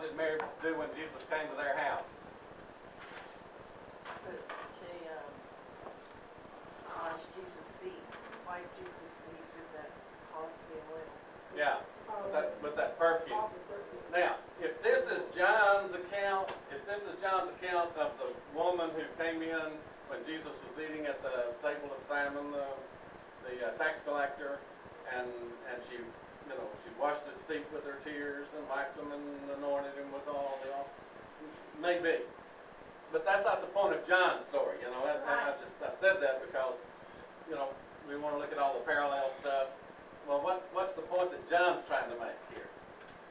did Mary do when Jesus came to their house? She washed Jesus' feet, wiped Jesus' feet with that costly oil. Yeah, with that perfume. Now, if this is John's account, of the woman who came in when Jesus was eating at the table of Simon, the tax collector, and she, she washed his feet with her tears and wiped them and anointed him with all the oil. Maybe, but that's not the point of John's story. I said that because we want to look at all the parallel stuff. Well, what's the point that John's trying to make here?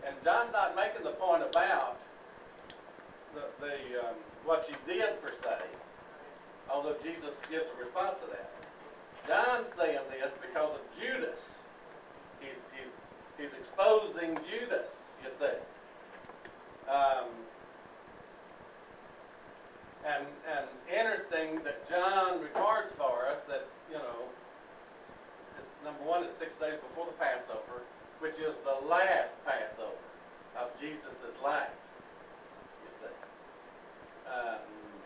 And John's not making the point about what she did per se, although Jesus gives a response to that. John's saying this because of Judas. He's exposing Judas, you see. And interesting that John records for us that, number one, it's 6 days before the Passover, which is the last Passover of Jesus' life, you see.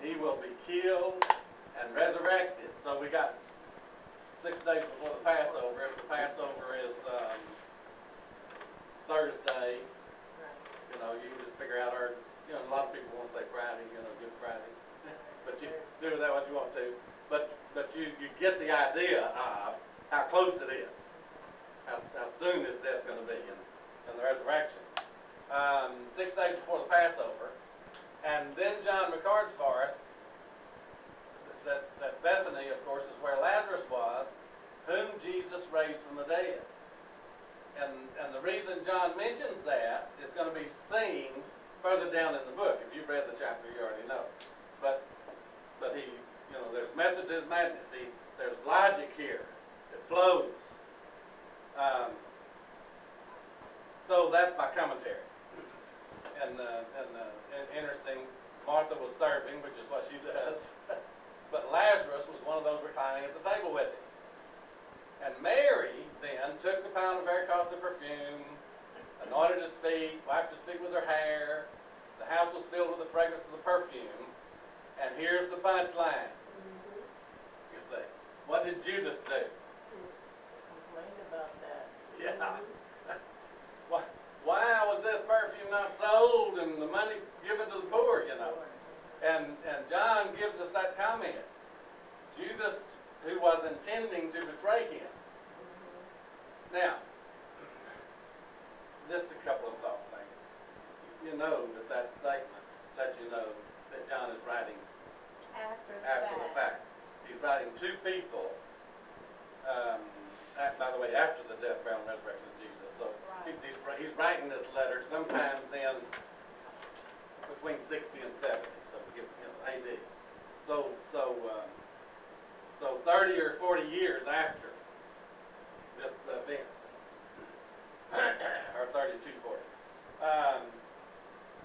He will be killed and resurrected. So we got 6 days before the Passover. If the Passover is Thursday, you can just figure out a lot of people want to say Friday, Good Friday. But you do that what you want to. But you get the idea of how close it is. How soon is death going to be in the resurrection. 6 days before the Passover. And then John records for us that Bethany, of course, is where Lazarus was, whom Jesus raised from the dead. And the reason John mentions that is going to be seen further down in the book. If you've read the chapter, you already know. But he, there's method to his madness. There's logic here that flows. So that's my commentary. And interesting, Martha was serving, which is what she does. But Lazarus was one of those reclining at the table with him. And Mary then took the pound of very costly perfume, anointed his feet, wiped his feet with her hair. The house was filled with the fragrance of the perfume. And here's the punchline. You see, what did Judas do? Complained about that. Yeah. Why was this perfume not sold and the money given to the poor, And John gives us that comment. Judas, who was intending to betray him. Now, just a couple of thought things. You know that statement lets you know that John is writing after the fact. He's writing two people, by the way, after the death, burial, and resurrection of Jesus. So he's writing this letter sometimes in between 60 and 70, so AD. So 30 or 40 years after this event, or 32, 40.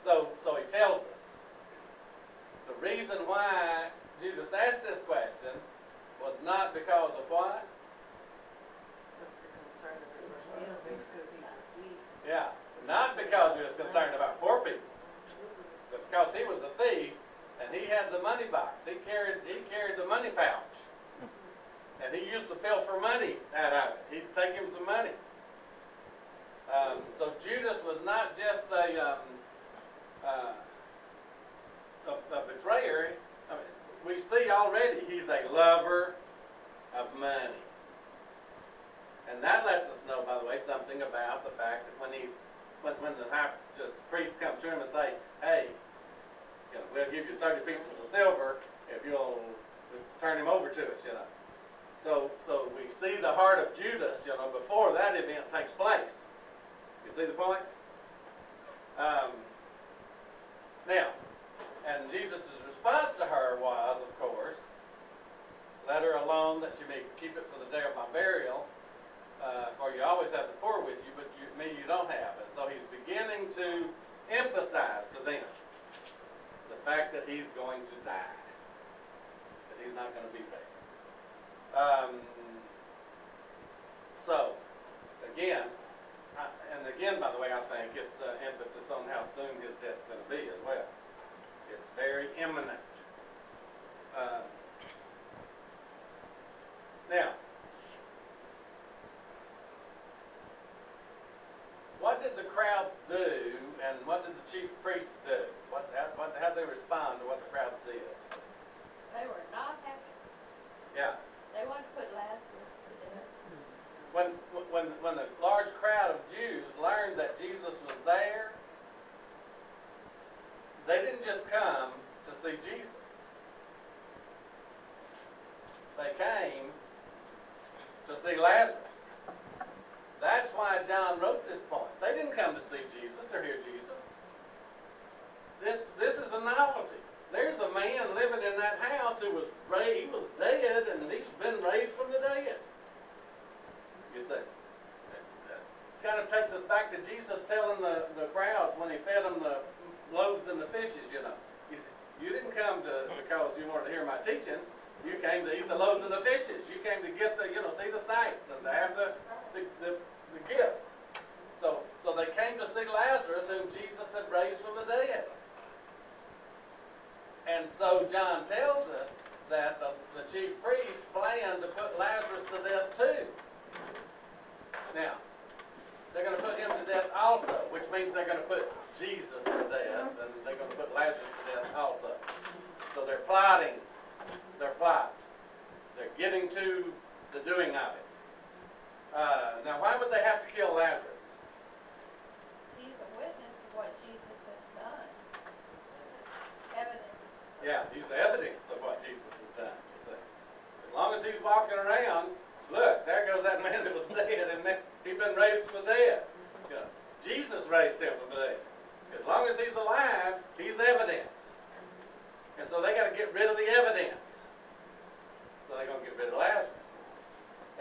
So he tells us the reason why Jesus asked this question was not because of what? Yeah, not because he was concerned about poor people, but because he was a thief and he had the money box. He carried the money pouch, and he used to pilfer money out of it. He'd take him some money. So Judas was not just a betrayer. I mean, we see already he's a lover of money. And that lets us know, by the way, something about the fact that when the priest comes to him and say, hey, we'll give you 30 pieces of silver if you'll turn him over to us, So we see the heart of Judas, before that event takes place. You see the point? Now, and Jesus' response to her was, of course, let her alone that she may keep it for the day of my burial. For you always have the poor with you, but me you don't have. And so he's beginning to emphasize to them the fact that he's going to die, that he's not going to be there. So, again, and again, by the way, I think it's emphasis on how soon his death's going to be as well. It's very imminent. Now, what did the crowds do, and what did the chief priests do? How did they respond to what the crowds did? They were not happy. Yeah. They wanted to put Lazarus to death. When a large crowd of Jews learned that Jesus was there, they didn't just come to see Jesus. They came to see Lazarus. That's why John wrote this point. They didn't come to see Jesus or hear Jesus. This is a novelty. There's a man living in that house who was raised, he was dead, and he's been raised from the dead. You see, that kind of takes us back to Jesus telling the crowds when he fed them the loaves and the fishes. You didn't come because you wanted to hear my teaching. You came to eat the loaves and the fishes. You came to get see the sights and to have the gifts. So they came to see Lazarus, whom Jesus had raised from the dead. And so John tells us that the chief priests planned to put Lazarus to death too. Now, they're going to put him to death also, which means they're going to put Jesus to death, and they're going to put Lazarus to death also. So they're plotting their plot. They're getting to the doing of it. Now, why would they have to kill Lazarus? He's a witness of what Jesus has done. Evidence. Yeah, he's the evidence of what Jesus has done. You see. As long as he's walking around, look, there goes that man that was dead, and he's been raised from the dead. Jesus raised him from the dead. As long as he's alive, he's evidence. And so they got to get rid of the evidence. So they're going to get rid of Lazarus.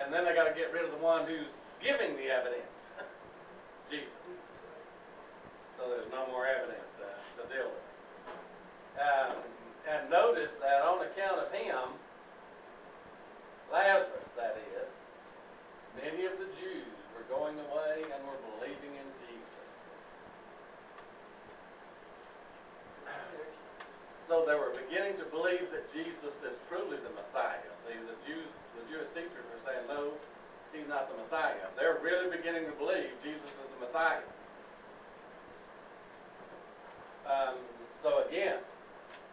And then they got to get rid of the one who's giving the evidence, Jesus. So there's no more evidence to deal with. And notice that on account of him, Lazarus, that is, many of the Jews were going away and were believing in Jesus. So they were beginning to believe that Jesus is truly the Messiah. See, the Jewish teachers were saying, no, he's not the Messiah. They're really beginning to believe Jesus is the Messiah. So again,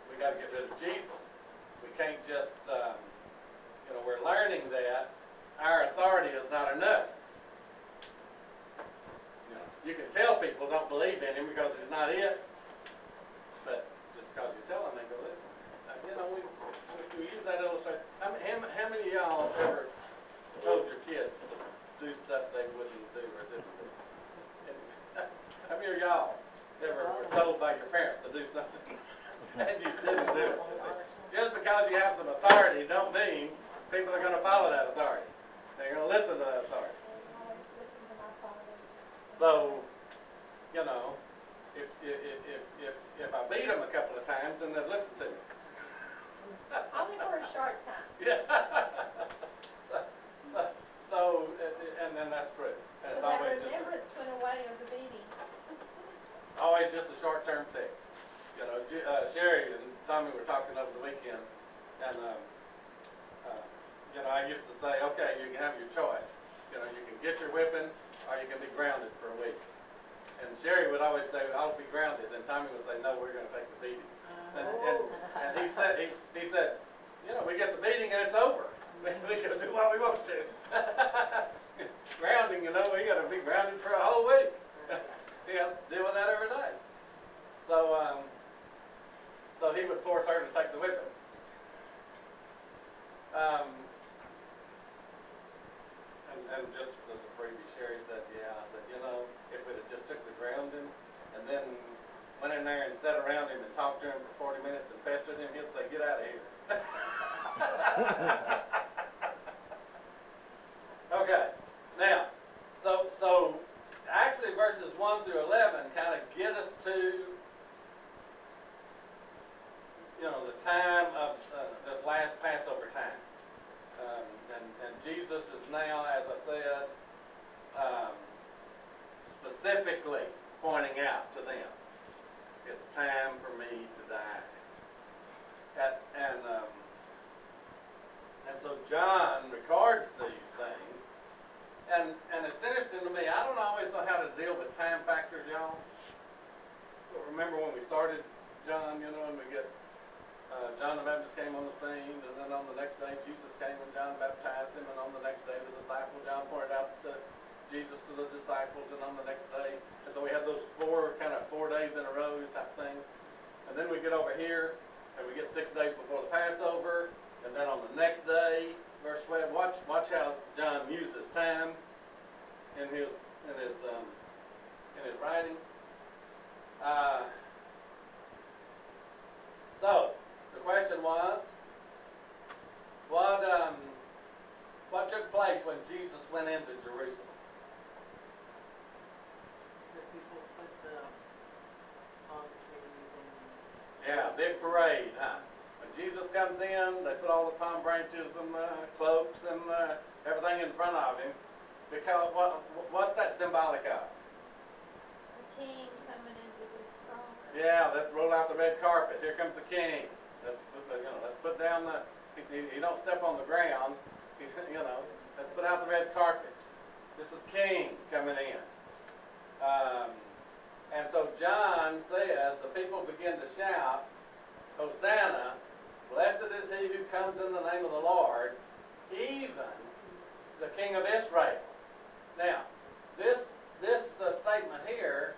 we got to get rid of Jesus. We can't just, we're learning that our authority is not enough. You can tell people don't believe in him because he's not it, but just because you tell them, they go, listen. We use that illustration. How many of y'all ever told your kids to do stuff they wouldn't do or didn't do? How many of y'all ever were told by your parents to do something and you didn't do it? Just because you have some authority don't mean people are going to follow that authority. They're going to listen to that authority. So, if I beat them a couple of times, then they'd listen to me. Only for a short time. Yeah. And then that's true. And But that remembrance went away of the beating. Always just a short-term fix. Sherry and Tommy were talking over the weekend, and I used to say, okay, you can have your choice. You can get your whipping, or you can be grounded for a week. And Sherry would always say, I'll be grounded, and Tommy would say, no, we're going to take the beating. And he said, we get the beating and it's over. We can do what we want to. Grounding, we got to be grounded for a whole week. Deal with that every day. So he would force her to take the whipping. And just as a freebie, Sherry said, I said, if we'd have just took the grounding and then went in there and sat around him and talked to him for 40 minutes and pestered him, he'd say, get out of here. Okay, now, so actually verses 1 through 11 kind of get us to, the time of this last Passover time. And Jesus is now, as I said, specifically pointing out to them, it's time for me to die. And so John records these things, and it's interesting to me. I don't always know how to deal with time factors, y'all. But remember when we started John, and we get John the Baptist came on the scene, and then on the next day Jesus came and John baptized him, and on the next day the disciple John pointed out Jesus to the disciples, and on the next day, and so we have those 4 days in a row type thing, and then we get over here, and we get 6 days before the Passover, and then on the next day, verse 12. Watch how John uses time in his writing. So the question was, what took place when Jesus went into Jerusalem? The people put the palm trees and. Yeah, big parade, huh? When Jesus comes in, they put all the palm branches and cloaks and everything in front of him. Because what's that symbolic of? The king coming into this throne. Yeah, let's roll out the red carpet. Here comes the king. Let's put down the. You don't step on the ground. Let's put out the red carpet. This is King coming in. And so John says, the people begin to shout, Hosanna, blessed is he who comes in the name of the Lord, even the King of Israel. Now, this statement here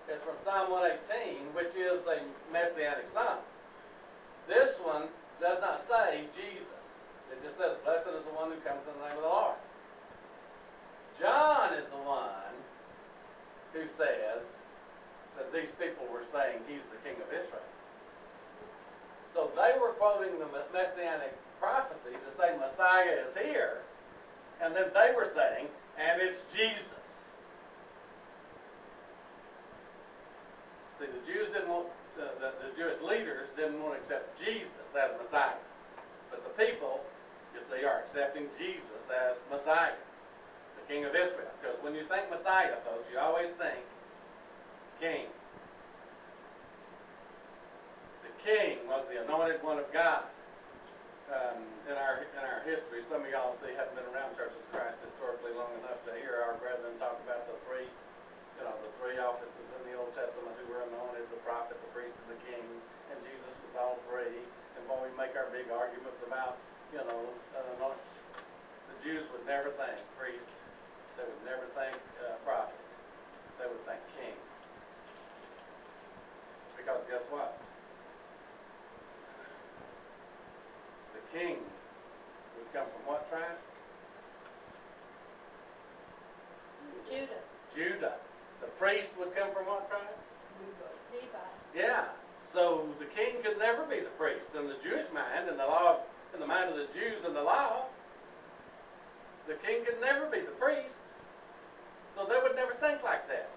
is from Psalm 118, which is a messianic psalm. This one does not say Jesus. It just says, blessed is the one who comes in the name of the Lord. John is the one who says that these people were saying he's the King of Israel. So they were quoting the messianic prophecy to say Messiah is here, and then they were saying, and it's Jesus. See, the Jews didn't want, the Jewish leaders didn't want to accept Jesus as Messiah. But the people, you see, are accepting Jesus as Messiah, the King of Israel. Because when you think Messiah, folks, you always think King. The King was the anointed one of God. In our history, some of y'all see haven't been around Church of Christ historically long enough to hear our brethren talk about the three offices in the Old Testament who were anointed: the prophet, the priest, and the king. And Jesus was all three. And when we make our big arguments about, the Jews would never think priest. They would never think prophet. They would think king. Because guess what? The king would come from what tribe? Judah. Judah. The priest would come from what tribe? Levi. Yeah. So the king could never be the priest. In the Jewish mind, in the mind of the Jews and the law, the king could never be the priest. So they would never think like that.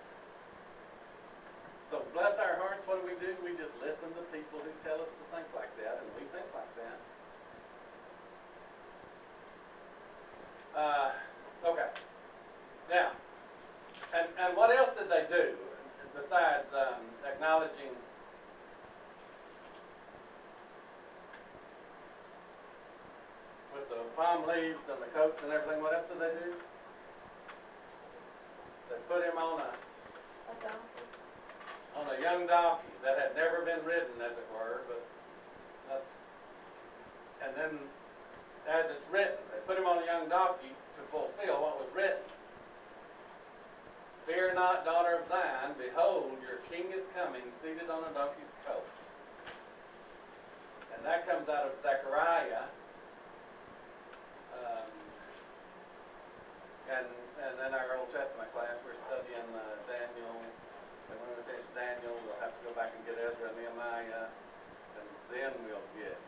So bless our hearts, what do? We just listen to people who tell us to think like that, and we think like that. Okay. Now, and what else did they do besides acknowledging with the palm leaves and the coats and everything? What else did they do? They put him on a donkey. On a young donkey that had never been ridden, as it were, and then as it's written, they put him on a young donkey to fulfill what was written. Fear not, daughter of Zion, behold, your king is coming, seated on a donkey's coat. And that comes out of Zechariah. And in our Old Testament class, we're studying Daniel. And when we finish Daniel, we'll have to go back and get Ezra and Nehemiah. And then we'll get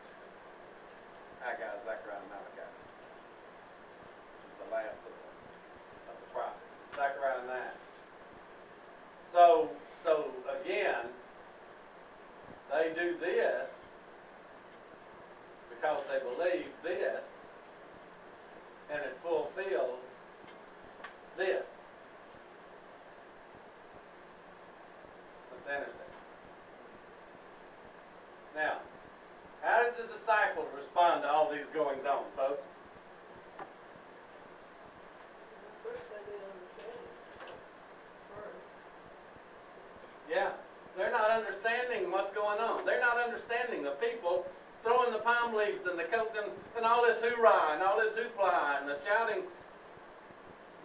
Haggai, Zechariah, and Malachi. Which is the last of the prophets. Zechariah 9. So again, they do this because they believe this, and it fulfills this. interesting. Now, how did the disciples respond to all these goings on, folks? First, they didn't understand it. First. Yeah, they're not understanding what's going on. They're not understanding the people throwing the palm leaves and the coats and all this hoorah and all this hoopla and the shouting.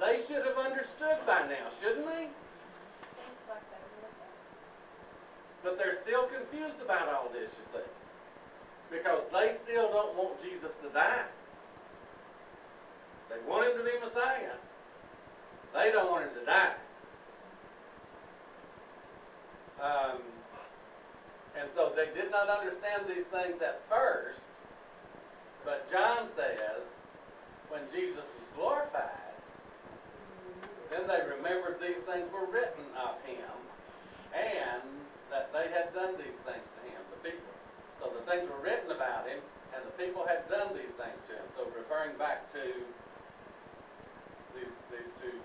They should have understood by now, shouldn't they? Seems like they would have. But they're still confused about all this, you see. Because they still don't want Jesus to die. They want him to be Messiah. They don't want him to die. And so they did not understand these things at first. But John says, when Jesus was glorified, then they remembered these things were written of him, and that they had done these things to him, the people. So the things were written about him, and the people had done these things to him. So referring back to these two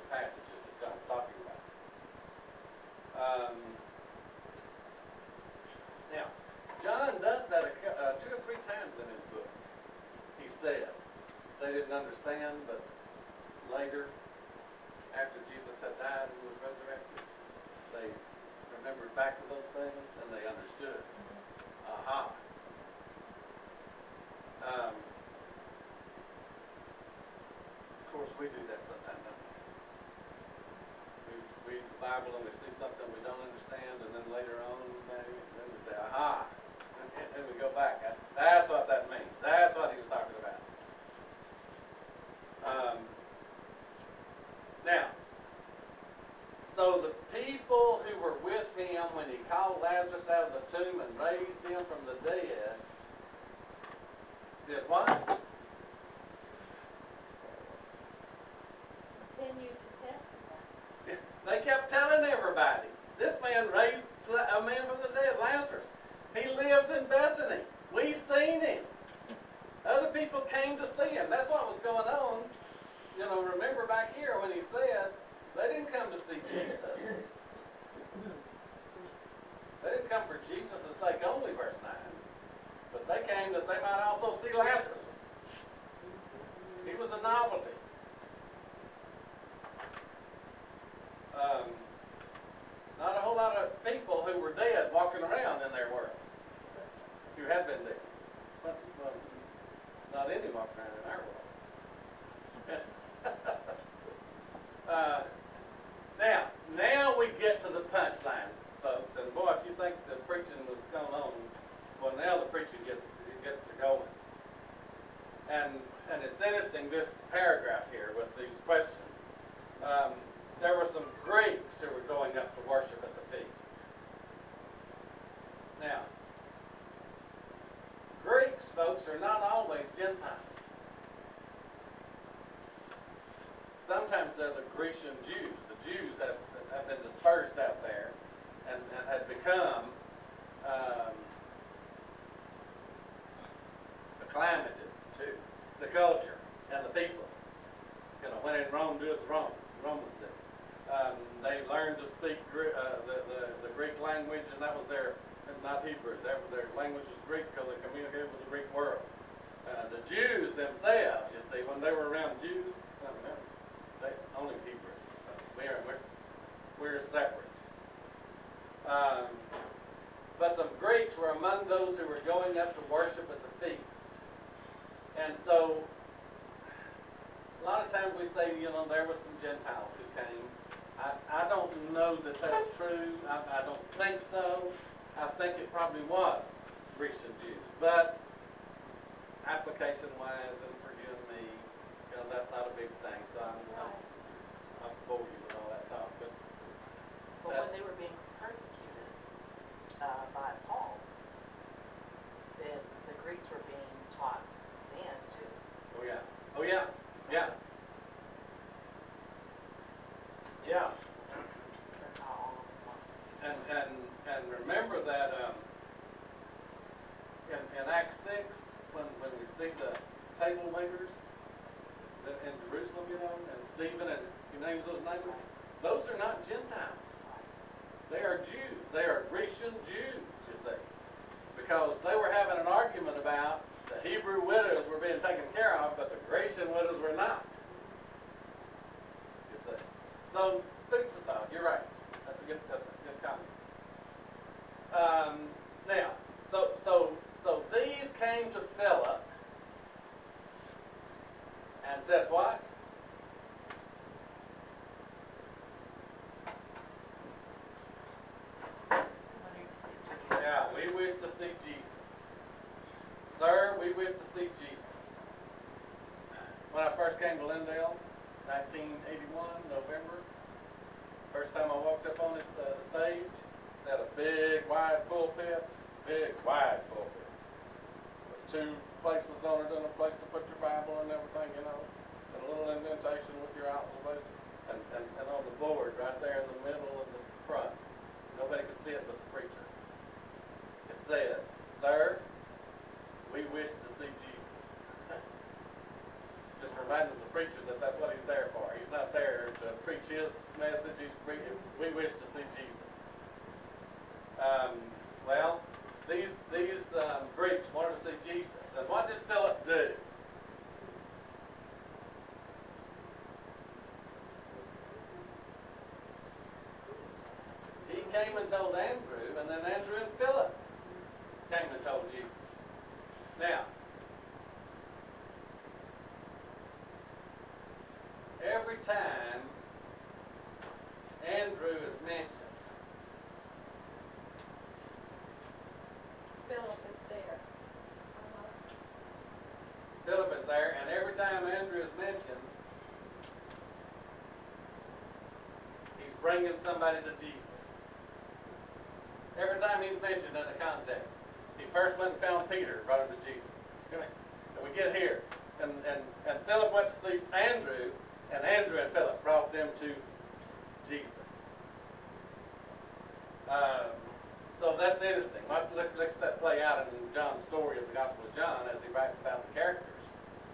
passages that John's talking about. Now, John does that 2 or 3 times in his book. He says they didn't understand, but later, after Jesus had died and was resurrected, they remembered back to those things and they understood. Aha. Of course, we do that sometimes, don't we? We read the Bible and we see something we don't understand, and then later on, then we say, aha. And we go back. That's what that means. That's what he was talking about. Now, so the people who were with him when he called Lazarus out of the tomb and raised him from the dead did what? Continue to testify. They kept telling everybody, this man raised a man from the dead, Lazarus. He lives in Bethany. We've seen him. Other people came to see him. That's what was going on. You know, remember back here when he said, they didn't come to see Jesus. They didn't come for Jesus' sake only, verse 9. But they came that they might also see Lazarus. He was a novelty. Not a whole lot of people who were dead walking around in their world, who had been dead. Well, not any walking around in our world. Now we get to the punchline, folks. And boy, if you think the preaching was going on, well, now the preaching gets to going. And it's interesting, this paragraph here with these questions. There were some Greeks who were going up to worship at the feast. Now, Greeks, folks, are not always Gentiles. Sometimes they're the Grecian Jews. The Jews have been dispersed out there and had become acclimated to the culture and the people. You know, when in Rome, do as Rome. Romans did. They learned to speak the Greek language, and that was their, not Hebrew, their language was Greek because they communicated with the Greek world. The Jews themselves, you see, when they were around Jews, they only Hebrew. We're separate. But some Greeks were among those who were going up to worship at the feast. And so, a lot of times we say, you know, there were some Gentiles who came. I don't know that that's true. I don't think so. I think it probably was Grecian Jews. But application-wise, and forgive me, you know, that's not a big thing. So I'm bore you with all that talk. But when they were being persecuted by Paul, then the Greeks were being taught then too. Oh yeah. Oh yeah. Yeah. Yeah. That's how all of them are. And remember that in Acts 6, when we see the table waiters in Jerusalem, you know, and Stephen, and he names those names, those are not Gentiles. They are Jews. because they were having an argument about the Hebrew widows were being taken care of, but the Grecian widows were not. You see. So, food for thought. You're right. That's a good comment. Now, so these came to Philip and said what? Yeah, we wish to see Jesus. Sir, we wish to see Jesus. When I first came to Lindale, 1981, November, first time I walked up on the stage, they had a big, wide pulpit, with two places on it and a place to put your Bible and everything, you know, and a little indentation with your outline, and on the board right there in the middle of the front. Nobody could see it but the preacher. It said, "Sir, we wish to see Jesus." Just reminded the preacher that that's what he's there for. He's not there to preach his message. He's preaching, we wish to see Jesus. Well, these Greeks wanted to see Jesus. And what did Philip do? He came and told Andrew, and then Andrew and Philip came and told Jesus. Now, every time Andrew is mentioned, Philip is there. Philip is there, and every time Andrew is mentioned, he's bringing somebody to Jesus. Every time he's mentioned in a context. He first went and found Peter, brought him to Jesus. And we get here, and Philip went to see Andrew, and Andrew and Philip brought them to Jesus. So that's interesting. Let's let that play out in John's story of the Gospel of John as he writes about the characters,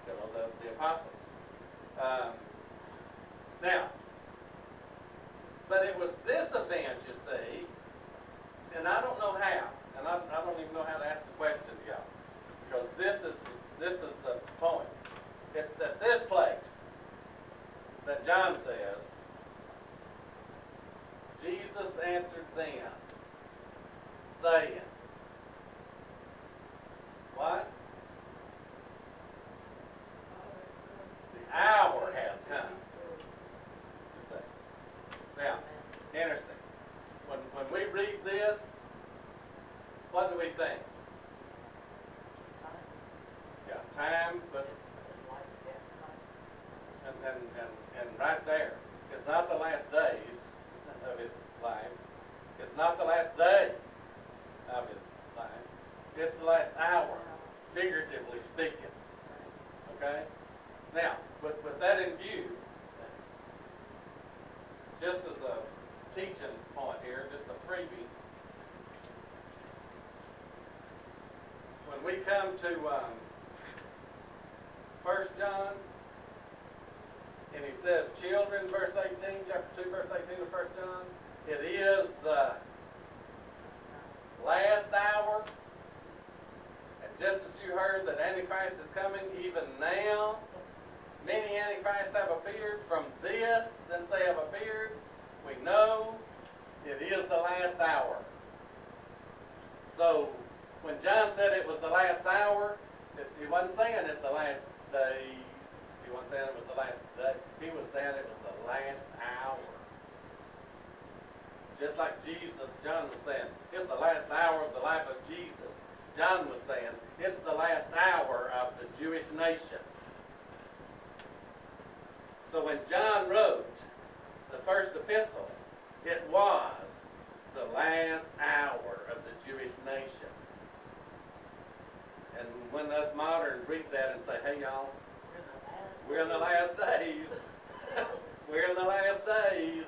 you know, the apostles. Now, but it was this event, you see, and I don't know how, and I don't even know how to ask the question to y'all, because this is the point. It's at this place that John says, Jesus answered them, saying, what? The hour has come. Now, interesting. When we read this, what do we think? Yeah, time, but and right there, it's not the last days of his life. It's not the last day of his life. It's the last hour, figuratively speaking. Okay? Now, with that in view, just as a teaching point here, just a freebie, when we come to 1 John, and he says, children, verse 18, chapter 2, verse 18 of 1 John, it is the last hour, and just as you heard that Antichrist is coming, even now, many Antichrists have appeared. From this, since they have appeared, we know it is the last hour. So, when John said it was the last hour, he wasn't saying it's the last days. He wasn't saying it was the last day. He was saying it was the last hour. Just like Jesus, John was saying, it's the last hour of the life of Jesus. John was saying, it's the last hour of the Jewish nation. So when John wrote the first epistle, it was the last hour of the Jewish nation. And when us moderns read that and say, hey y'all, we're in the last days. We're in the last days.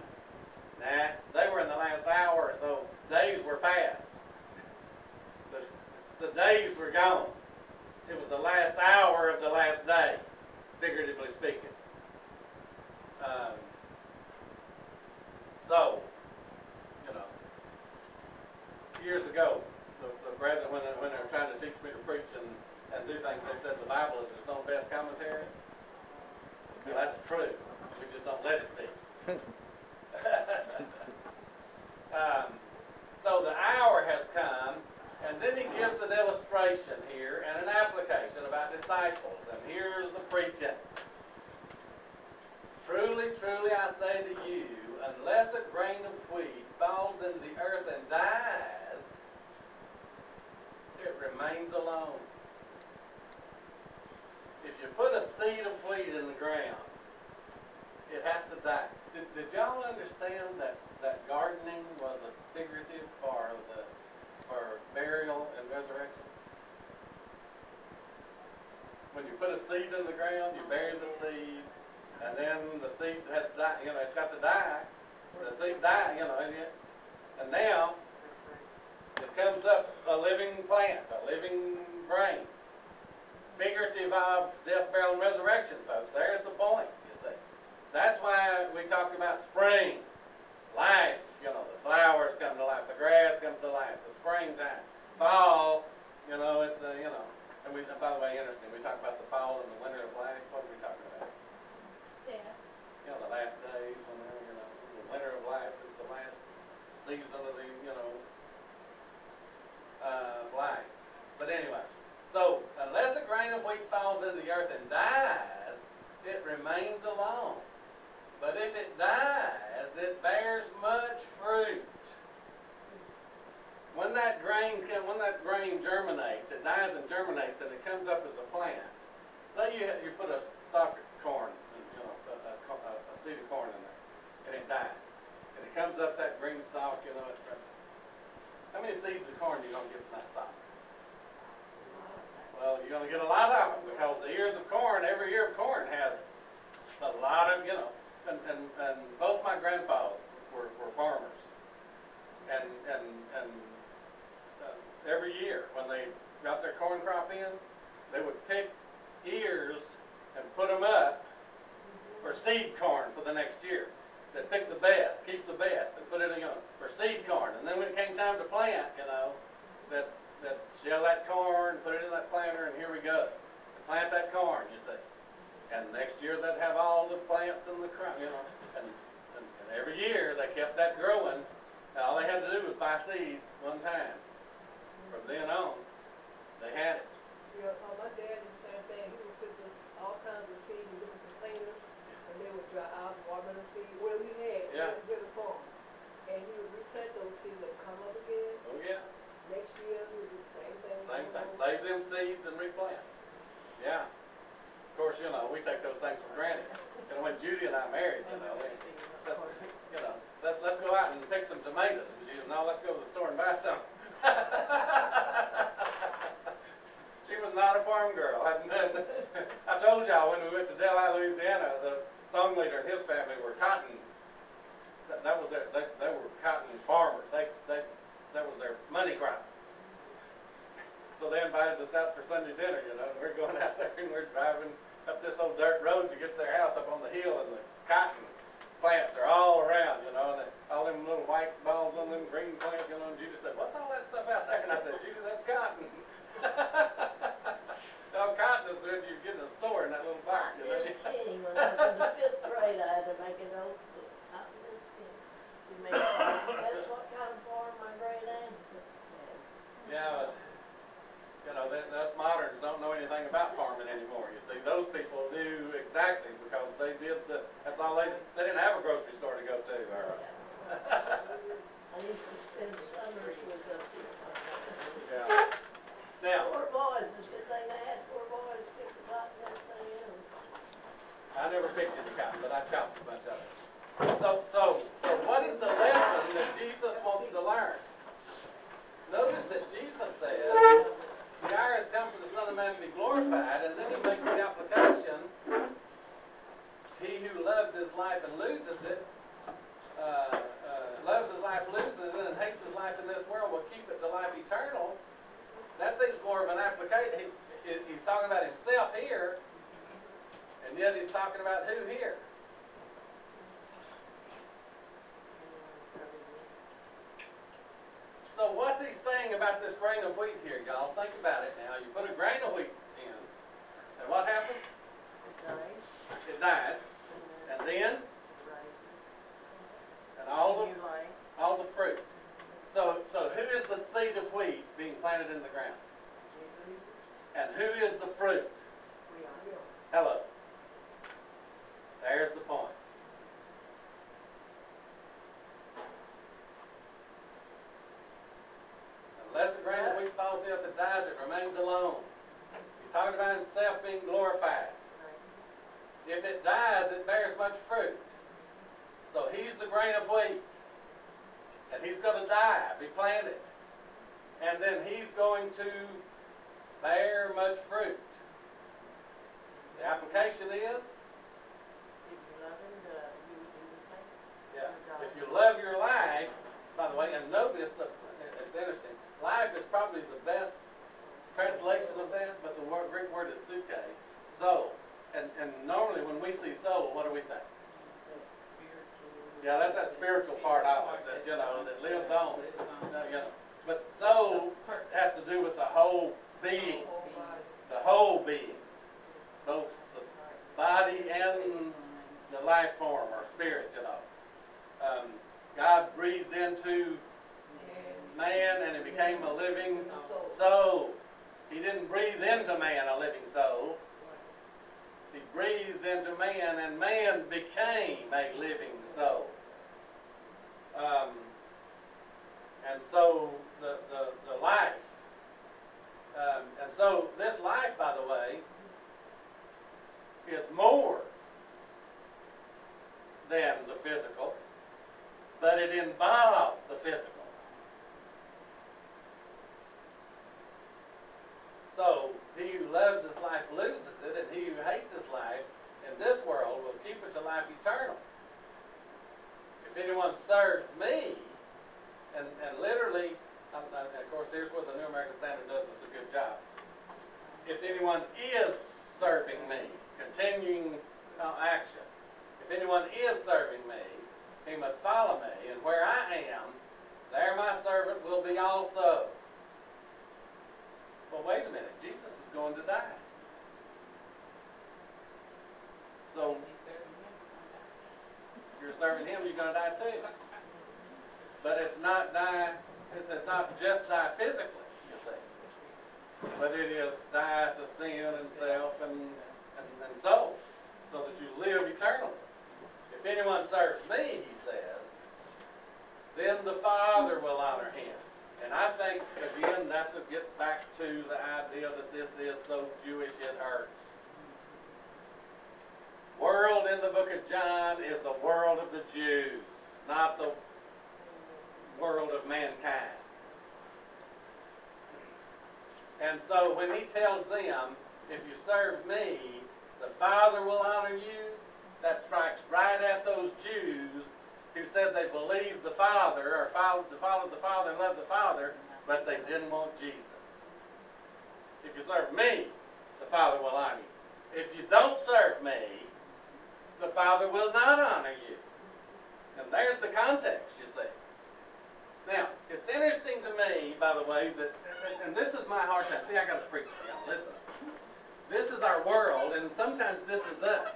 Nah, they were in the last hour, so days were past. The days were gone. It was the last hour of the last day, figuratively speaking. So, you know, years ago, the brethren, when they're trying to teach me to preach and do things, they said the Bible is its own best commentary. Well, that's true. We just don't let it be. So the hour has come, and then he gives an illustration here and an application about disciples. And here's the preaching. Truly, truly, I say to you, unless a grain of wheat falls into the earth and dies, it remains alone. If you put a seed of wheat in the ground, it has to die. Did y'all understand that gardening was a figurative for burial and resurrection? When you put a seed in the ground, you bury the seed, and then the seed has to die. You know, it's got to die. The seed dies, you know, and now it comes up a living plant, a living grain. Figurative of death, burial, and resurrection, folks. There's the point, you see. That's why we talk about spring, life. You know, the flowers come to life, the grass comes to life, the springtime, fall. You know, it's you know. And we, by the way, interesting. We talk about the fall and the winter of life. What are we talking about? Yeah. You know, the last days, when you know, the winter of life is the last season of the life. But anyway. So, unless a grain of wheat falls into the earth and dies, it remains alone. But if it dies, it bears much fruit. When that grain germinates, it dies and germinates, and it comes up as a plant. Say you put a stalk of corn, you know, a seed of corn in there, and it dies, and it comes up that green stalk, you know, it's fresh. How many seeds of corn are you gonna get from that stalk? Well, you're going to get a lot of them because the ears of corn, every ear of corn has a lot of, you know, and both my grandpas were farmers. And every year when they got their corn crop in, they would pick ears and put them up for seed corn for the next year. They'd pick the best, keep the best, and put it in, you know, for seed corn. And then when it came time to plant, you know, that shell that corn, put it in that planter, and here we go. Plant that corn, you see. And next year they'd have all the plants and the crop, you know. And every year they kept that growing. And all they had to do was buy seed one time. From then on, they had it. Yeah, my dad did the same thing. He would put all kinds of seed in different containers, and they would dry out watermelon seed. Whatever he had, he would farm. And he would replant those seeds that come up again. Oh yeah. Next year, we do the same thing. Same thing. Save them seeds and replant. Yeah. Of course, you know, we take those things for granted. You know, when Judy and I married, you know, let's go out and pick some tomatoes. And she said, no, let's go to the store and buy some. She was not a farm girl. I told y'all when we went to Lindale, Louisiana, the song leader and his family were cotton. That was their, they were cotton farmers. That was their money crop. So they invited us out for Sunday dinner, you know, and we're going out there and we're driving up this old dirt road to get to their house up on the hill, and the cotton plants are all around, you know, and all them little white balls on them green plants, you know, and Judy said, what's all that stuff out there? And I said, Judy, that's cotton. No, cotton is what you get in a store in that little box, you know. Just kidding. When I was in the 5th grade, I had to make an oath that cotton is king. That's what kind of farm my great aunt had. Yeah, but, you know, us moderns don't know anything about farming anymore. You see, those people do exactly because they did that's all they didn't have a grocery store to go to. Or, I used to spend summers with up here. Yeah. Now, 4 boys, the good thing they had 4 boys pick the cotton and everything else. I never picked any cotton, but I chopped a bunch of it. So what is the lesson that Jesus wants to learn? Notice that Jesus says, the hour has come for the Son of Man to be glorified, and then he makes the application, he who loves his life and loses it, loves his life, loses it, and hates his life in this world will keep it to life eternal. That seems more of an application. He's talking about himself here, and yet he's talking about who here? So what's he saying about this grain of wheat here, y'all? Think about it now. You put a grain of wheat in, and what happens? It dies. And then? And all the fruit. So who is the seed of wheat being planted in the ground? And who is the fruit? Hello. There's the point. Unless the grain of wheat falls out that dies, it remains alone. He's talking about himself being glorified. If it dies, it bears much fruit. So he's the grain of wheat. And he's going to die, be planted. And then he's going to bear much fruit. The application is? Yeah. If you love your life, by the way, and notice, it's interesting, life is probably the best translation of that, but the Greek word is suke. So, and normally when we see soul, what do we think? Yeah, that's that spiritual part of us that, that lives on. But soul has to do with the whole being. The whole being. Both the body and the life form or spirit, God breathed into man and he became a living soul. He didn't breathe into man a living soul. He breathed into man, and man became a living soul. And so the life, and so this life, by the way, is more than the physical, but it involves the physical. So he who loves his life loses it, and he who hates his life in this world will keep it to life eternal. If anyone serves me, and literally, of course, here's what the New American Standard does, it's a good job. If anyone is serving me, continuing action, if anyone is serving me, he must follow me, and where I am, there my servant will be also. Well, wait a minute. Jesus is going to die. So, you're serving him, you're going to die too. But it's not just die physically, you see. But it is die to sin and self and soul, so that you live eternally. If anyone serves me, he says, then the Father will honor him. And I think, again, that's a get back to the idea that this is so Jewish it hurts. World in the book of John is the world of the Jews, not the world of mankind. And so when he tells them, if you serve me, the Father will honor you, that strikes right at those Jews who said they believed the Father, or followed the Father and loved the Father, but they didn't want Jesus. If you serve me, the Father will honor you. If you don't serve me, the Father will not honor you. And there's the context, you see. Now, it's interesting to me, by the way, that, and this is my hard time. See, I got to preach to y'all. Listen. This is our world, and sometimes this is us.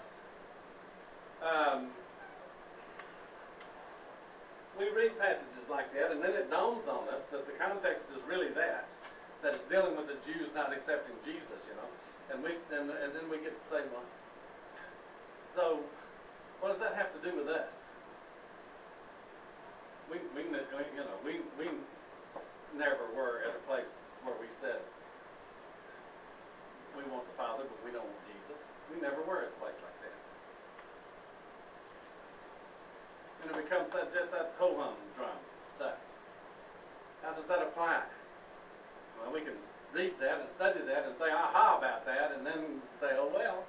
We read passages like that, and then it dawns on us that the context is really that it's dealing with the Jews not accepting Jesus, and then we get to say, well, so what does that have to do with us? We never were at a place where we said we want the Father, but we don't want Jesus. We never were at a place like that. And it becomes just that ho-hum drum stuff. How does that apply? Well, we can read that and study that and say aha about that, and then say, oh well.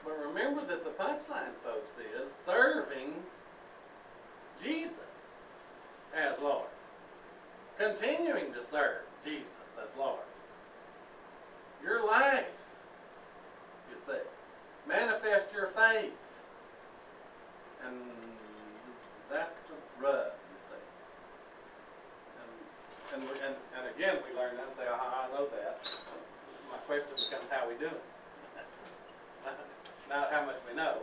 But remember that the punchline, folks, is serving Jesus as Lord. Continuing to serve Jesus as Lord. Your life, you see. Manifest your faith. And That's the rub, you see. And again, we learn that and say, I know that. My question becomes how we doing. Not how much we know,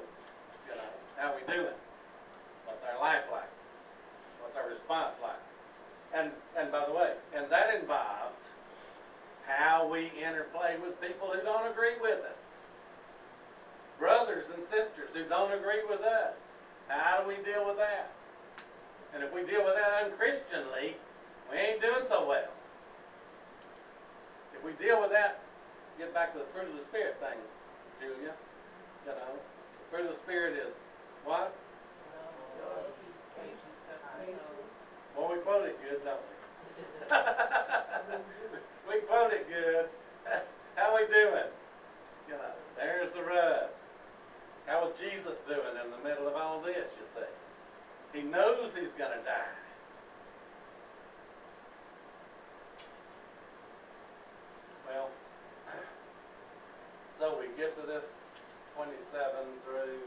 how we doing. What's our life like? What's our response like? And by the way, and that involves how we interplay with people who don't agree with us. Brothers and sisters who don't agree with us. How do we deal with that? And if we deal with that unchristianly, we ain't doing so well. If we deal with that, get back to the fruit of the Spirit thing, Julia. The fruit of the Spirit is what? Well, we quote it good, don't we? We quote it good. How we doing? There's the rub. How was Jesus doing in the middle of all this, you see? He knows he's going to die. Well, so we get to this 27 through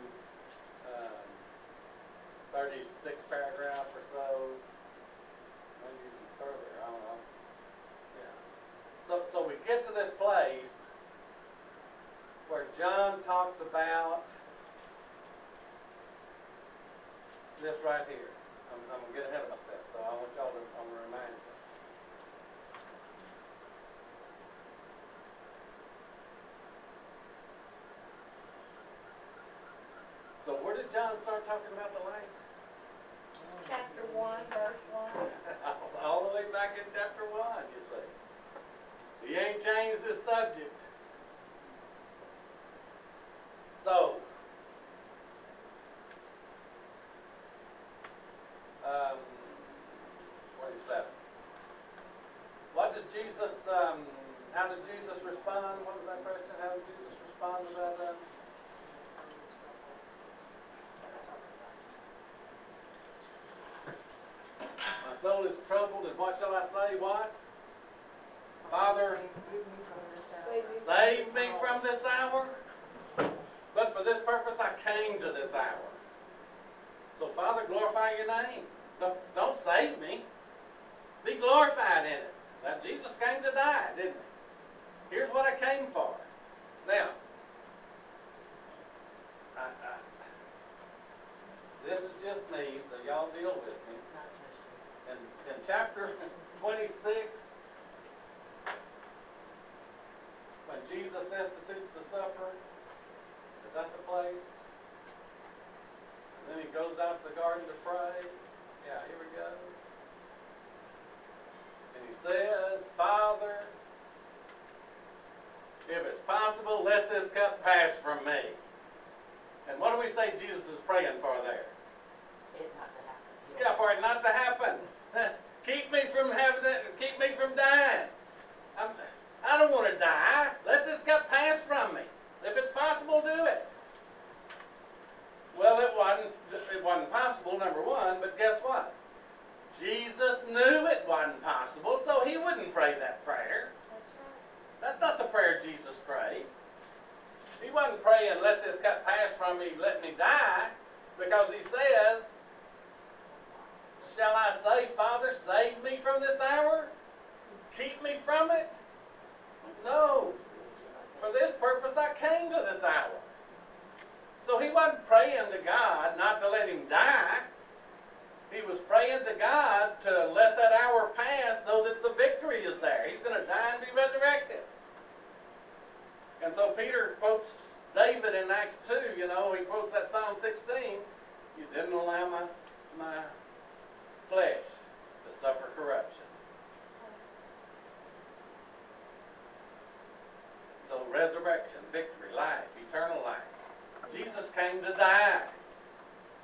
36 paragraph or so. Maybe even further, I don't know. Yeah. So we get to this place where John talks about this right here. I'm going to get ahead of myself, so I want y'all to, I'm going to remind you. So where did John start talking about the light? Chapter 1, verse 1. All the way back in chapter 1, you see. He ain't changed his subject. So, 27. What does Jesus, how does Jesus respond? What was that question? How does Jesus respond to that? My soul is troubled, and what shall I say? What? Father, save me from this hour. But for this purpose I came to this hour. So Father, glorify your name. Don't save me. Be glorified in it. Now Jesus came to die, didn't he? Here's what I came for. Now, this is just me, so y'all deal with me. In chapter 26, when Jesus institutes the supper, is that the place? And then he goes out to the garden to pray. Yeah, here we go. And he says, Father, if it's possible, let this cup pass from me. And what do we say Jesus is praying for there? It not to happen. Yeah, for it not to happen. Keep me from having it. Keep me from dying. I don't want to die. Let this cup pass from me. If it's possible, do it. Well, it wasn't possible, number one, but guess what? Jesus knew it wasn't possible, so he wouldn't pray that prayer. That's right. That's not the prayer Jesus prayed. He wasn't praying, let this cup pass from me, let me die, because he says, shall I say, Father, save me from this hour? Keep me from it? No. For this purpose I came to this hour. So he wasn't praying to God not to let him die. He was praying to God to let that hour pass so that the victory is there. He's going to die and be resurrected. And so Peter quotes David in Acts 2, he quotes that Psalm 16. You didn't allow my flesh to suffer corruption. So resurrection, victory, life, eternal life. Jesus came to die.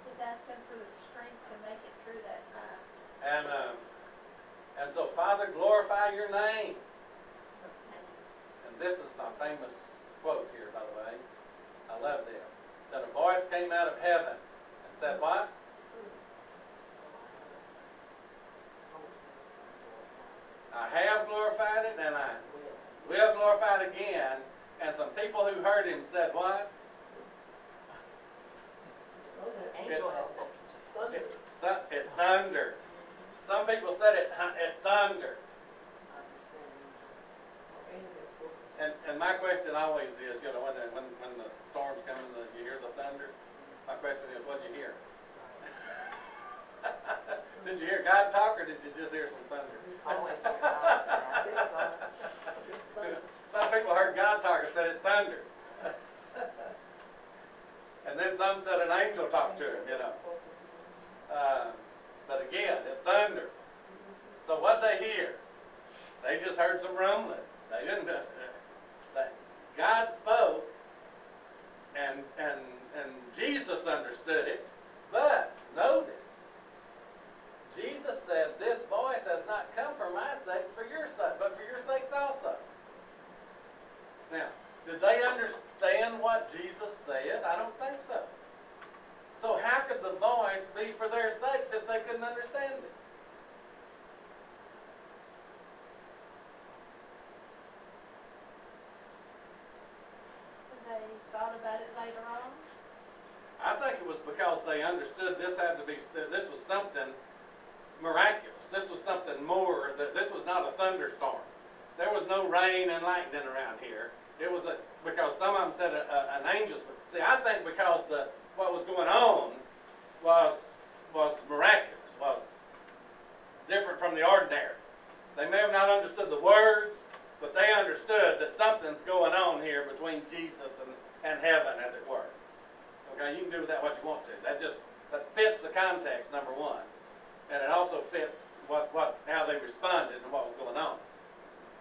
He's asking for the strength to make it through that time. And so, Father, glorify your name. And this is my famous quote here, by the way. I love this. That a voice came out of heaven and said, what? I have glorified it, and I will glorify it again. And some people who heard him said, what? thundered. Some people said it thundered. And my question always is, you know, when the storms come and you hear the thunder, my question is, what'd you hear? Did you hear God talk, or did you just hear some thunder? Always hear God say. Some people heard God talk and said it thundered. And then some said an angel talked to him, you know. But again, it thundered. So what they hear? They just heard some rumbling. They didn't. God spoke, and Jesus understood it. But notice, Jesus said, "This voice has not come for my sake, for your sake, but for your sakes also." Now, did they understand what Jesus said? I don't think so. So how could the voice be for their sakes if they couldn't understand it? They thought about it later on. I think it was because they understood this was something miraculous. This was something more, that this was not a thunderstorm. There was no rain and lightning around here. It was because some of them said an angel. See, I think because what was going on was miraculous, was different from the ordinary. They may have not understood the words, but they understood that something's going on here between Jesus and heaven, as it were. Okay, you can do with that what you want to. That fits the context, number one, and it also fits how they responded and what was going on.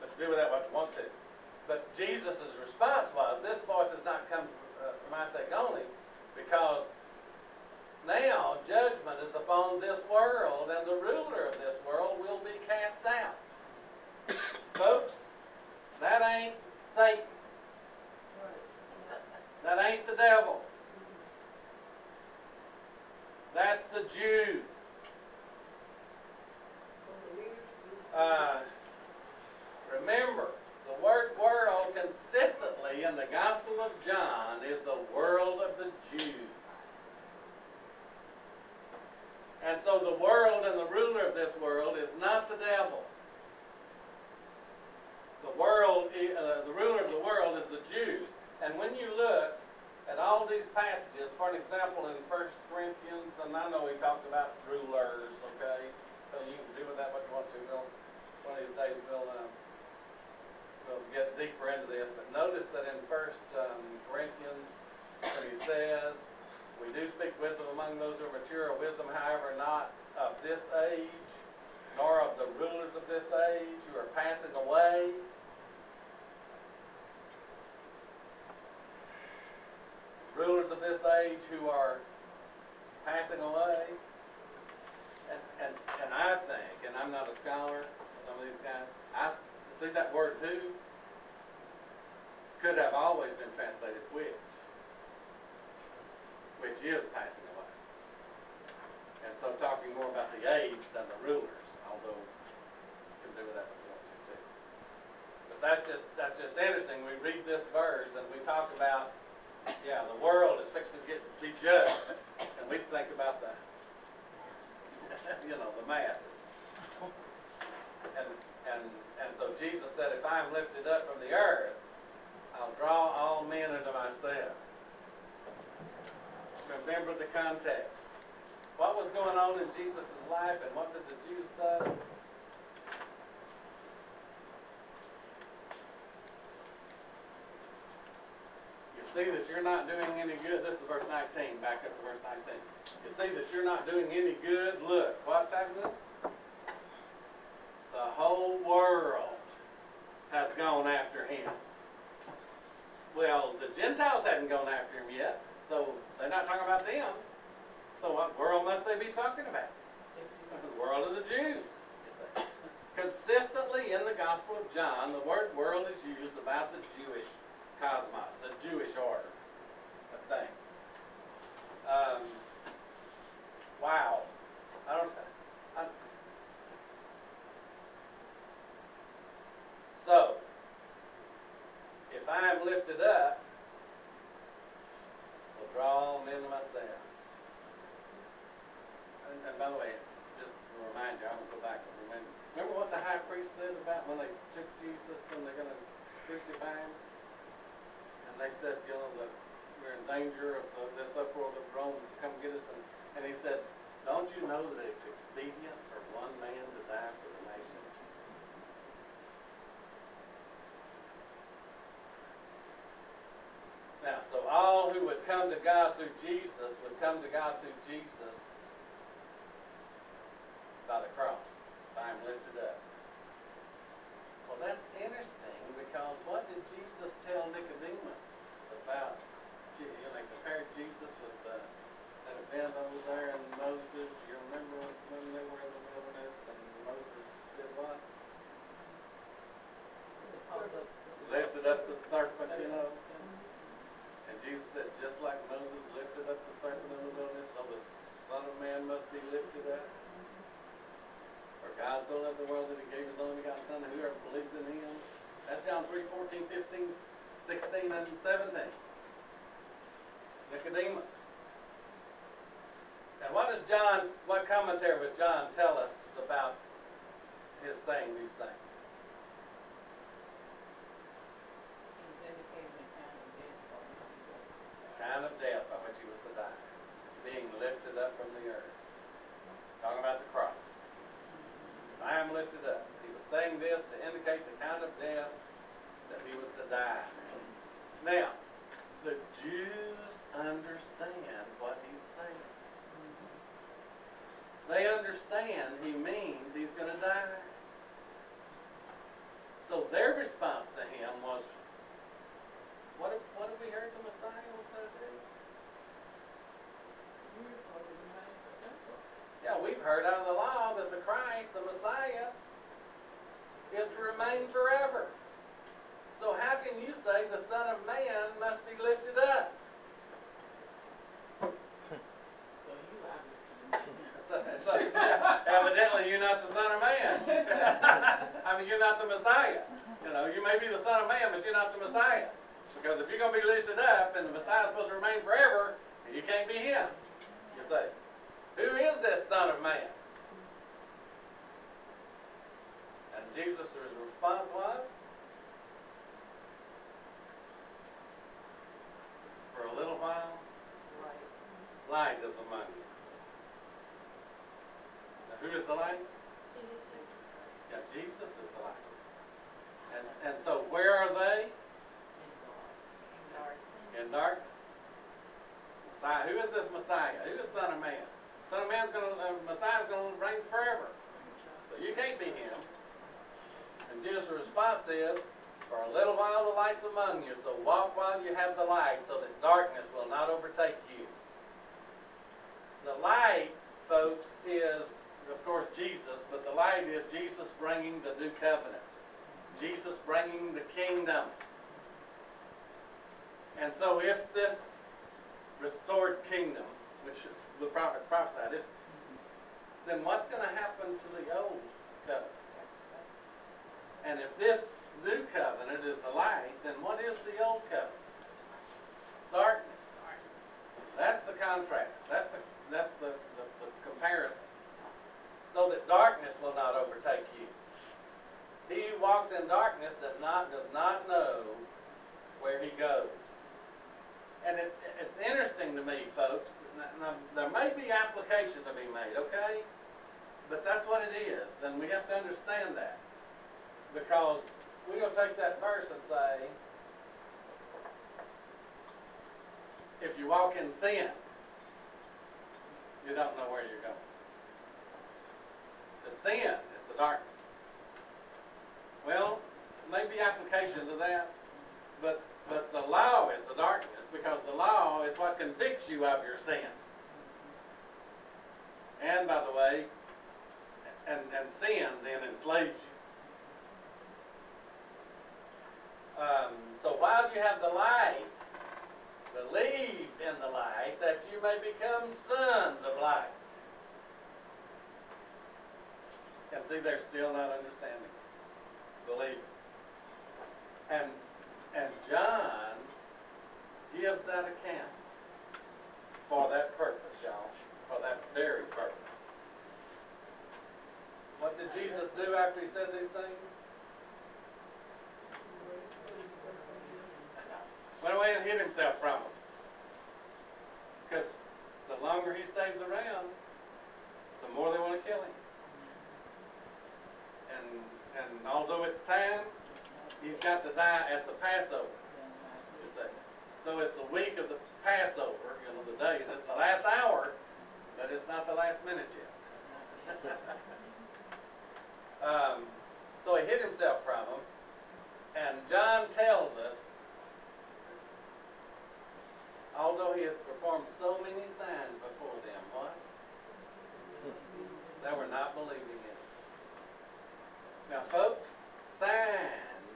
But do with that what you want to. But Jesus' response was, "This voice has not come for my sake only, because now judgment is upon this world, and the ruler of this world will be cast out." Folks, that ain't Satan. That ain't the devil. That's the Jew. Remember, the word world consistently in the Gospel of John is the world of the Jews. And so the world and the ruler of this world is not the devil. The ruler of the world is the Jews. And when you look at all these passages, for an example, in 1 Corinthians, and I know he talks about rulers, okay? So you can do with that what you want to. One of these days we'll get deeper into this. But notice that in 1 Corinthians, when he says, "We do speak wisdom among those who are mature, wisdom, however, not of this age, nor of the rulers of this age who are passing away." Rulers of this age who are passing away. And I think, and I'm not a scholar, some of these guys, I see that word "who" could have always been translated "which is passing away. And so talking more about the age than the rulers, although you can do with that what you want to too. But that's just interesting. We read this verse and we talk about, yeah, the world is fixing to be judged, and we think about the masses. And so Jesus said, "If I am lifted up from the earth, I'll draw all men unto myself." Remember the context. What was going on in Jesus' life, and what did the Jews say? You see that you're not doing any good. This is verse 19. Back up to verse 19. You see that you're not doing any good. Look, what's happening? The whole world has gone after him. Well, the Gentiles hadn't gone after him yet, so they're not talking about them. So what world must they be talking about? The world of the Jews, you see. Consistently in the Gospel of John, the word "world" is used about the Jewish cosmos, the Jewish order of things. Wow. So, if I am lifted up, will draw all men to myself. And by the way, remind you, I'm gonna go back and remember what the high priest said about when they took Jesus and they're gonna crucify him? And they said, you know, that we're in danger of this uproar of the Romans to come get us. And he said, don't you know that it's expedient for one man to die for the nation? Now, so all who would come to God through Jesus would come to God through Jesus by the cross, by him lifted up. Well, that's interesting because what did Jesus tell Nicodemus about? You know, they compared Jesus with that event over there in Moses. Do you remember when they were in the wilderness and Moses did what? Lifted up the serpent, you know. And Jesus said, just like Moses lifted up the serpent in the wilderness, so the Son of Man must be lifted up. For God so loved the world that he gave his only begotten Son, and whoever believes in him. That's John 3:14, 15, 16, and 17. Nicodemus. And what commentary was John tell us about his saying these things? Kind of death by which he was to die, being lifted up from the earth. Talking about the cross. I am lifted up. He was saying this to indicate the kind of death that he was to die. Now, the Jews understand what he's saying. They understand he means he's going to die. So their response to him was, what have we heard the Messiah was going to do? Yeah, we've heard out of the law that the Christ, the Messiah, is to remain forever. So how can you say the Son of Man must be lifted up? So evidently you're not the Son of Man. I mean, you're not the Messiah. You know, you may be the Son of Man, but you're not the Messiah. Because if you're going to be lifted up and the Messiah is supposed to remain forever, you can't be him. You say, who is this Son of Man? And Jesus' response was, for a little while, light is among you. Now, who is the light? Yeah, Jesus is the light. And so where are they? In darkness. Messiah. Who is this Messiah? Who is Son of Man? Son of Man's Messiah's going to reign forever. So you can't be him. And Jesus' response is, for a little while the light's among you, so walk while you have the light, so that darkness will not overtake you. The light, folks, is, of course, Jesus, but the light is Jesus bringing the new covenant. Jesus bringing the kingdom. And so if this restored kingdom, which is the prophet prophesied, then what's going to happen to the old covenant? And if this new covenant is the light, then what is the old covenant? Darkness. That's the contrast. That's the comparison. So that darkness will not overtake you. He who walks in darkness does not know where he goes. And it's interesting to me, folks. Now, there may be application to be made, okay? But that's what it is, and we have to understand that. Because we're going to take that verse and say, if you walk in sin, you don't know where you're going. The sin is the darkness. Well, maybe application to that, but the law is the darkness, because the law is what convicts you of your sin. And, by the way, and sin then enslaves you. So while you have the light, believe in the light that you may become sons of light. And see, they're still not understanding. Believe. And John gives that account for that purpose, y'all, for that very purpose. did Jesus do after he said these things? Went away and hid himself from them. Because the longer he stays around, the more they want to kill him. And although it's time, he's got to die at the Passover. You see. So it's the week of the Passover, you know, the days. It's the last hour, but it's not the last minute yet. So he hid himself from them. And John tells us, although he had performed so many signs before them, what? They were not believing it. Now, folks, signs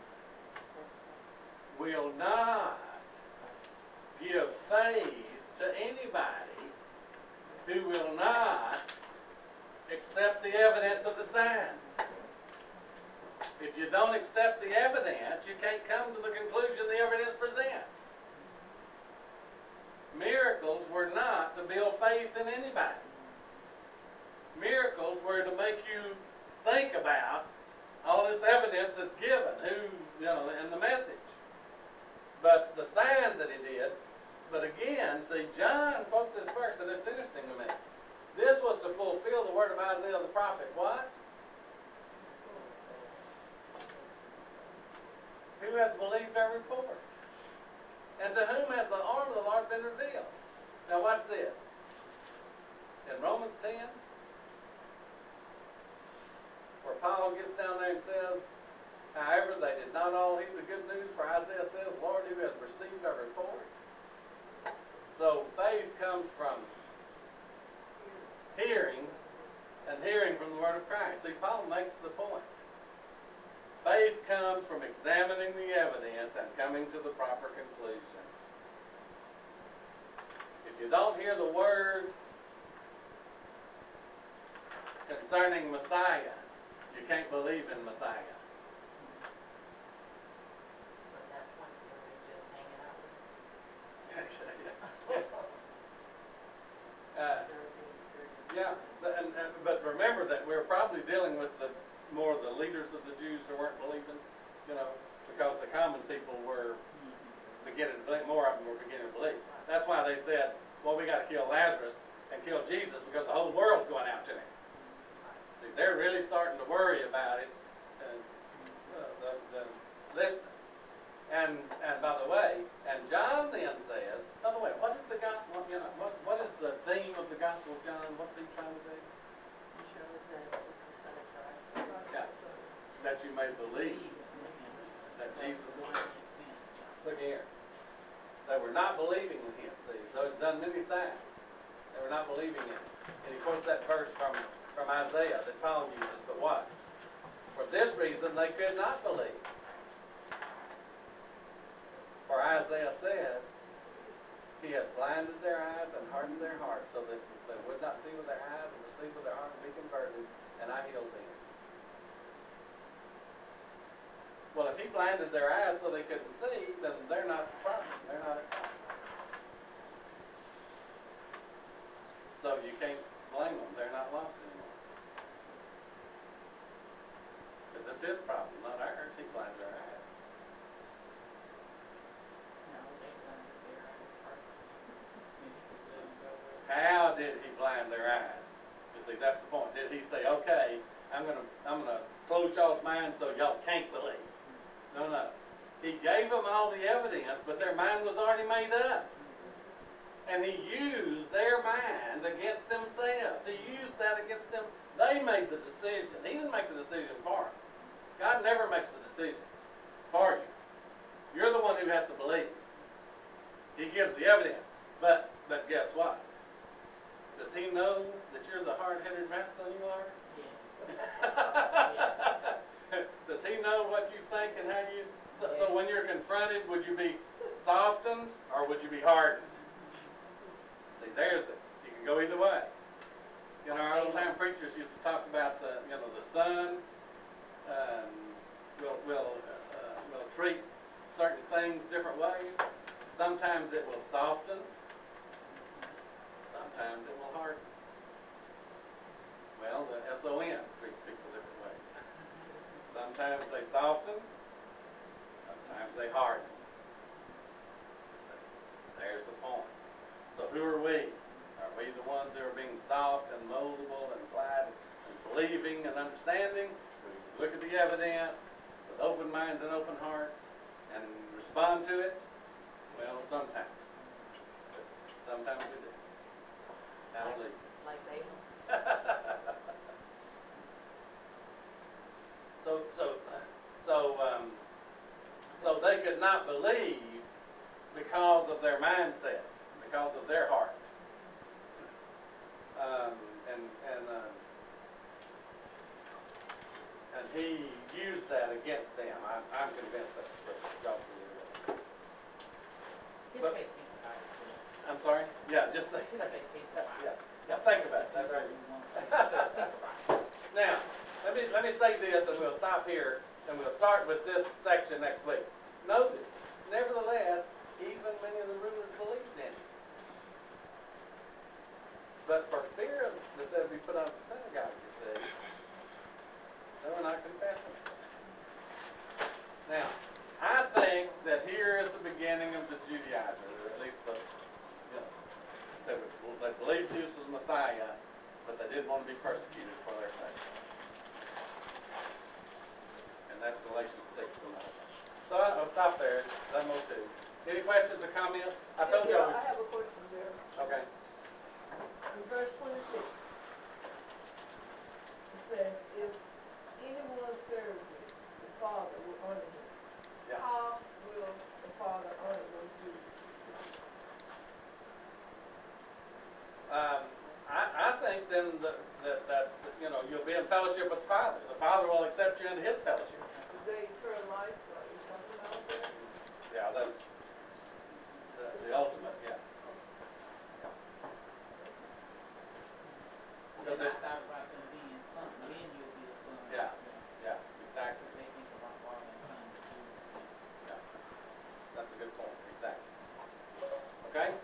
will not give faith to anybody who will not accept the evidence of the signs. If you don't accept the evidence, you can't come to the conclusion the evidence presents. Miracles were not to build faith in anybody. Miracles were to make you think about all this evidence that's given, and the message. But the signs that he did, but again, see, John quotes this verse, and it's interesting to me. This was to fulfill the word of Isaiah the prophet. What? Who has believed our report? And to whom has the arm of the Lord been revealed? Now watch this. In Romans 10, where Paul gets down there and says, however, they did not all heed the good news, for Isaiah says, Lord, who has received our report? So faith comes from hearing, and hearing from the word of Christ. See, Paul makes the point. Faith comes from examining the evidence and coming to the proper conclusion. If you don't hear the word concerning Messiah, you can't believe in Messiah. At that point, they were just hanging out with Yeah, but remember that we're probably dealing with more of the leaders of the Jews who weren't believing, because the common people were beginning to believe, more of them were beginning to believe. That's why they said, well, we got to kill Lazarus and kill Jesus because the whole world's going out to him. See, they're really starting to worry about it and the listening. And by the way, and John then says, by the way, what is the gospel? What is the theme of the gospel of John? What's he trying to do? Yeah, that you may believe that Jesus is Lord. Look here. They were not believing in him. See, though he's done many signs, they were not believing in him. And he quotes that verse from Isaiah that Paul uses. But what? For this reason they could not believe. For Isaiah said, he has blinded their eyes and hardened their hearts, so that they would not see with their eyes and receive with their heart and be converted, and I healed them. Well, if he blinded their eyes so they couldn't see, then they're not the problem. They're not a problem. So you can't blame them. They're not lost anymore. Because it's his problem, not ours. He blinded their eyes. How did he blind their eyes? You see, that's the point. Did he say, okay, I'm gonna close y'all's minds so y'all can't believe? No. He gave them all the evidence, but their mind was already made up. And he used their mind against themselves. He used that against them. They made the decision. He didn't make the decision for them. God never makes the decision for you. You're the one who has to believe. He gives the evidence. But guess what? Does he know that you're the hard-headed rascal you are? Yeah. Does he know what you think and how you... So when you're confronted, would you be softened or would you be hardened? See, there's it. You can go either way. Our old-time preachers used to talk about the sun will treat certain things different ways. Sometimes it will soften. Sometimes it will harden. Well, the SON treats people different they soften, sometimes they harden. There's the point. So who are we? Are we the ones who are being soft and moldable and glad and believing and understanding? We look at the evidence with open minds and open hearts and respond to it? Well, sometimes. Sometimes we do. Hallelujah. Like Balaam. So they could not believe because of their mindset, because of their heart. And he used that against them. I'm convinced that's the truth. Y'all can read it. But- I'm sorry? Yeah, just think. Yeah, think about it. That's right. Now, let me say this, and we'll stop here, and we'll start with this section next week. Notice, nevertheless, even many of the rulers believed in him. But for fear that they'd be put out of the synagogue, you see, they were not confessing. Now, I think that here is the beginning of the Judaizer, or at least the, they believed Jesus was Messiah, but they didn't want to be persecuted for their faith. And that's Galatians 6 and 9. So I'll stop there. Done those two. Any questions or comments? I told you. I have a question there. Okay. In verse 26, it says, if anyone serves me, the Father will honor him. Yeah. How will the Father honor those Jews? I think then that you'll be in fellowship with the Father. The Father will accept you into His fellowship. Is there eternal life? Are you talking about that? Yeah, that's the ultimate. Yeah. Because I thought about them being son, then you'll be a son. Yeah. Yeah. Exactly. They think about father and son, the Jews. Yeah. That's a good point. Exactly. Okay.